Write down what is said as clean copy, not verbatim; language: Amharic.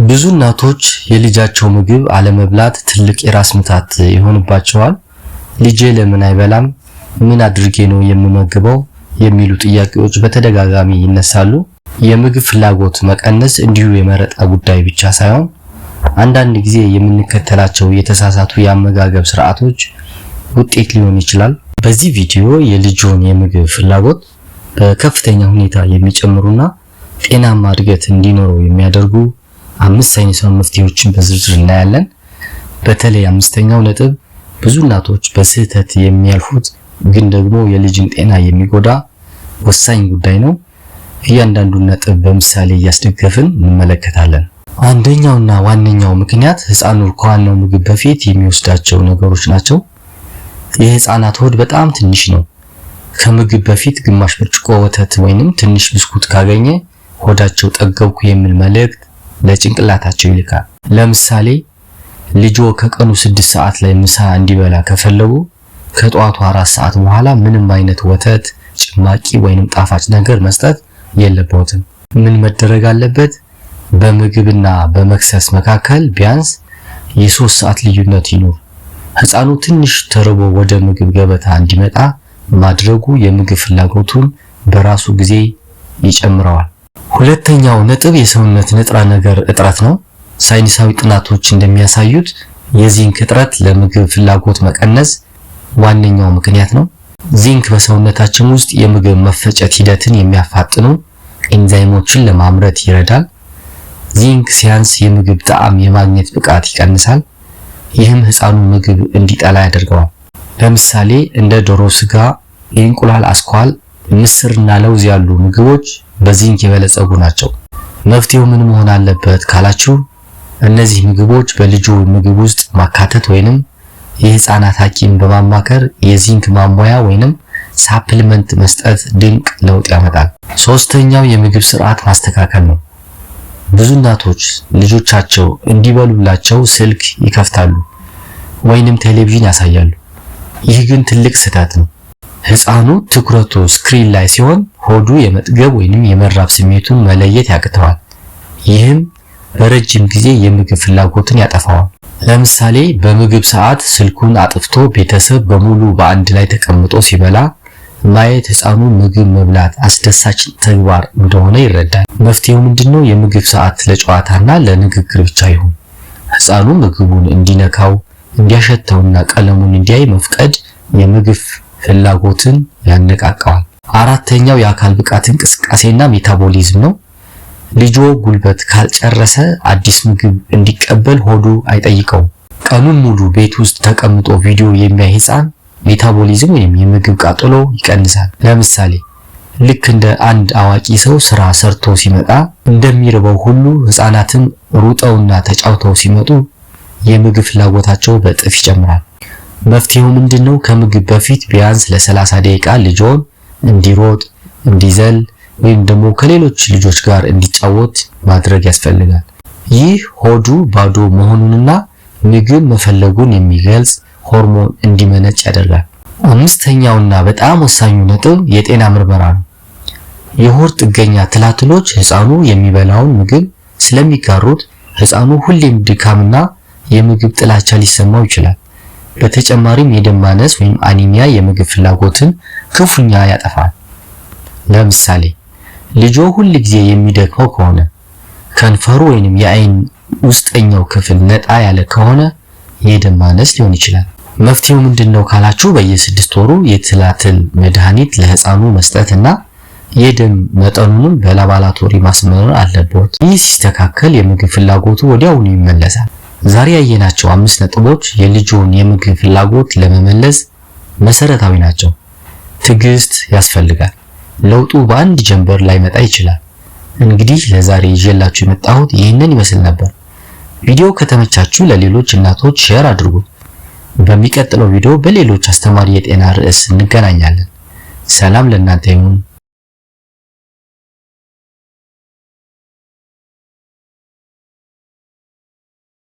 ብዙ እናቶች የልጃቸው ምግብ አለመብላት ትልቅ የራስ ምታት ይሆንባቸዋል። ልጄ ለምን አይበላም? ምን አድርጌ ነው የምመግበው? የሚሉ ጥያቄዎች በተደጋጋሚ ይነሳሉ። የምግብ ፍላጎት መቀነስ እንዲሁ የመረጣ ጉዳይ ብቻ ሳይሆን አንዳንድ ጊዜ የምንከተላቸው የተሳሳቱ የአመጋገብ ስርዓቶች ውጤት ሊሆን ይችላል። በዚህ ቪዲዮ የልጅዎን የምግብ ፍላጎት በከፍተኛ ሁኔታ የሚጨምሩና ጤናማ እድገት እንዲኖረው የሚያደርጉ 5 ሳይንሳዊ መፍትሄዎችን በዝርዝር እናያለን። በተለይ 5ኛው ነጥብ ብዙ እናቶች በስህተት የሚያልፉት ግን ደግሞ የልጅን ጤና የሚጎዳ ወሳኝ ጉዳይ ነው። እያንዳንዱን ነጥብ በምሳሌ እያስደገፍን እንመለከታለን። አንደኛውና ዋነኛው ምክንያት ህፃኑ ከዋናው ምግብ በፊት የሚወስዳቸው ነገሮች ናቸው። የህፃናት ሆድ በጣም ትንሽ ነው። ከምግብ በፊት ግማሽ ብርጭቆ ወተት ወይንም ትንሽ ብስኩት ካገኘ ሆዳቸው ጠገብኩ የሚል መልእክት ለጭንቅላታቸው ይልካል። ለምሳሌ ልጆ ከቀኑ 6 ሰዓት ላይ ምሳ እንዲበላ ከፈለጉ ከጧቱ 4 ሰዓት በኋላ ምንም አይነት ወተት፣ ጭማቂ ወይንም ጣፋጭ ነገር መስጠት የለበትም። ምን መደረግ አለበት? በምግብና በመክሰስ መካከል ቢያንስ የ3 ሰዓት ልዩነት ይኖር። ህፃኑ ትንሽ ተርቦ ወደ ምግብ ገበታ እንዲመጣ ማድረጉ የምግብ ፍላጎቱን በራሱ ጊዜ ይጨምረዋል። ሁለተኛው ነጥብ የሰውነት ንጥረ ነገር እጥረት ነው። ሳይንሳዊ ጥናቶች እንደሚያሳዩት የዚንክ እጥረት ለምግብ ፍላጎት መቀነስ ዋነኛው ምክንያት ነው። ዚንክ በሰውነታችን ውስጥ የምግብ መፈጨት ሂደትን የሚያፋጥኑ ኤንዛይሞችን ለማምረት ይረዳል። ዚንክ ሲያንስ የምግብ ጣዕም የማግኘት ብቃት ይቀንሳል። ይህም ህፃኑ ምግብ እንዲጠላ ያደርገዋል። ለምሳሌ እንደ ዶሮ ስጋ፣ የእንቁላል አስኳል፣ ምስርና ለውዝ ያሉ ምግቦች በዚንክ የበለጸጉ ናቸው። መፍትሄው ምን መሆን አለበት ካላችሁ እነዚህ ምግቦች በልጁ ምግብ ውስጥ ማካተት ወይንም የህፃናት ሐኪም በማማከር የዚንክ ማሟያ ወይንም ሳፕሊመንት መስጠት ድንቅ ለውጥ ያመጣል። ሶስተኛው የምግብ ስርዓት ማስተካከል ነው። ብዙ እናቶች ልጆቻቸው እንዲበሉላቸው ስልክ ይከፍታሉ ወይንም ቴሌቪዥን ያሳያሉ። ይህ ግን ትልቅ ስህተት ነው። ህፃኑ ትኩረቱ ስክሪን ላይ ሲሆን ሆዱ የመጥገብ ወይንም የመራብ ስሜቱን መለየት ያቅተዋል። ይህም በረጅም ጊዜ የምግብ ፍላጎትን ያጠፋዋል። ለምሳሌ በምግብ ሰዓት ስልኩን አጥፍቶ ቤተሰብ በሙሉ በአንድ ላይ ተቀምጦ ሲበላ ማየት ህፃኑ ምግብ መብላት አስደሳች ተግባር እንደሆነ ይረዳል። መፍትሄው ምንድነው? የምግብ ሰዓት ለጨዋታና ለንግግር ብቻ ይሁን። ህፃኑ ምግቡን እንዲነካው፣ እንዲያሸተውና ቀለሙን እንዲያይ መፍቀድ የምግብ ፍላጎትን ያነቃቃዋል። አራተኛው የአካል ብቃት እንቅስቃሴና ሜታቦሊዝም ነው። ልጆ ጉልበት ካልጨረሰ አዲስ ምግብ እንዲቀበል ሆዱ አይጠይቀውም። ቀኑን ሙሉ ቤት ውስጥ ተቀምጦ ቪዲዮ የሚያይ ህፃን ሜታቦሊዝም ወይም የምግብ ቃጠሎ ይቀንሳል። ለምሳሌ ልክ እንደ አንድ አዋቂ ሰው ስራ ሰርቶ ሲመጣ እንደሚርበው ሁሉ ህፃናትም ሩጠውና ተጫውተው ሲመጡ የምግብ ፍላጎታቸው በእጥፍ ይጨምራል። መፍትሄው ምንድነው? ከምግብ በፊት ቢያንስ ለ30 ደቂቃ ልጆን እንዲሮጥ፣ እንዲዘል ወይም ደግሞ ከሌሎች ልጆች ጋር እንዲጫወት ማድረግ ያስፈልጋል። ይህ ሆዱ ባዶ መሆኑንና ምግብ መፈለጉን የሚገልጽ ሆርሞን እንዲመነጭ ያደርጋል። 5ኛውና በጣም ወሳኙ ነጥብ የጤና ምርመራ ነው። የሆድ ጥገኛ ትላትሎች ህፃኑ የሚበላውን ምግብ ስለሚጋሩት ህፃኑ ሁሌም ድካምና የምግብ ጥላቻ ሊሰማው ይችላል። በተጨማሪም የደም ማነስ ወይም አኒሚያ የምግብ ፍላጎትን ክፉኛ ያጠፋል። ለምሳሌ ልጆ ሁል ጊዜ የሚደክመው ከሆነ፣ ከንፈሩ ወይንም የአይን ውስጠኛው ክፍል ነጣ ያለ ከሆነ የደም ማነስ ሊሆን ይችላል። መፍትሄው ምንድነው ካላችሁ በየ6 ወሩ የትላትል መድኃኒት ለህፃኑ መስጠትና የደም መጠኑንም በላቦራቶሪ ማስመርመር አለበት። ይህ ሲስተካከል የምግብ ፍላጎቱ ወዲያውኑ ይመለሳል። ዛሬ ያየናቸው 5 ነጥቦች የልጆን የምግብ ፍላጎት ለመመለስ መሰረታዊ ናቸው። ትዕግስት ያስፈልጋል። ለውጡ በአንድ ጀንበር ላይ መጣ ይችላል። እንግዲህ ለዛሬ ይዤላችሁ የመጣሁት ይህንን ይመስል ነበር። ቪዲዮ ከተመቻችሁ ለሌሎች እናቶች ሼር አድርጉ። በሚቀጥለው ቪዲዮ በሌሎች አስተማሪ የጤና ርዕስ እንገናኛለን። ሰላም ለእናንተ ይሁን።